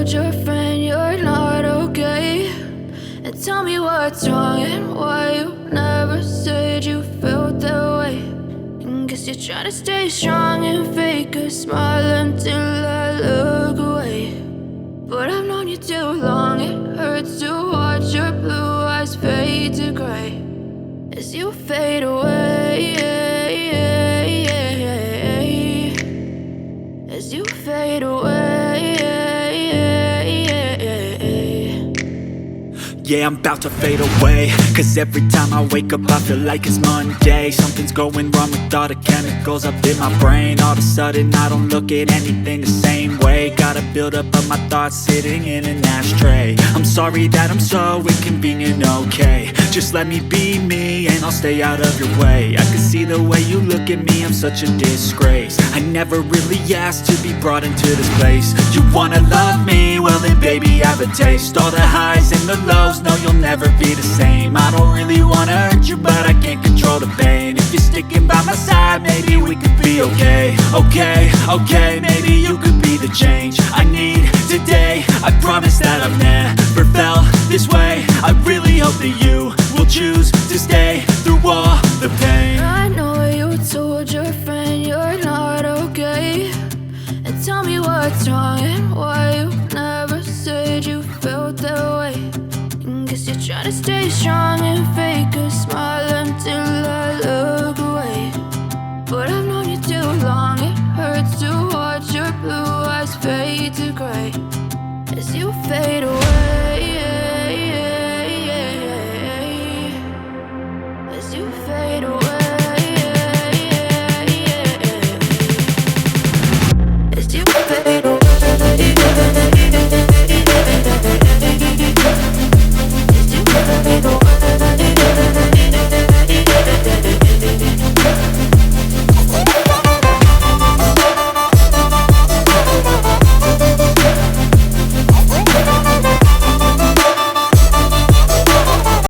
told your friend you're not okay, and tell me what's wrong and why you never said you felt that way. And guess you're trying to stay strong and fake a smile until I look away. But I've known you too long, it hurts to watch your blue eyes fade to gray as you fade away, as you fade away. Yeah, I'm about to fade away, cause every time I wake up I feel like it's Monday. Something's going wrong with all the chemicals up in my brain. All of a sudden I don't look at anything the same way. Got a build up of my thoughts sitting in an ashtray. I'm sorry that I'm so inconvenient, okay. Just let me be me and I'll stay out of your way. I can see the way you look at me, I'm such a disgrace. I never really asked to be brought into this place. You wanna love me? Well then baby, have a taste. All the highs and the lows, no, you'll never be the same. I don't really wanna hurt you, but I can't control the pain. If you're sticking by my side, maybe we could be okay. Okay, maybe you could be the change I need today. I promise that I've never felt this way. I really hope that you will choose to stay through all the pain. I know you told your friend you're not okay, and tell me what's wrong and why you never said you felt that way. And guess you're trying to stay strong and fake a smile until I look away. But I've known you too long, it hurts to watch your blue eyes fade to gray as you fade away.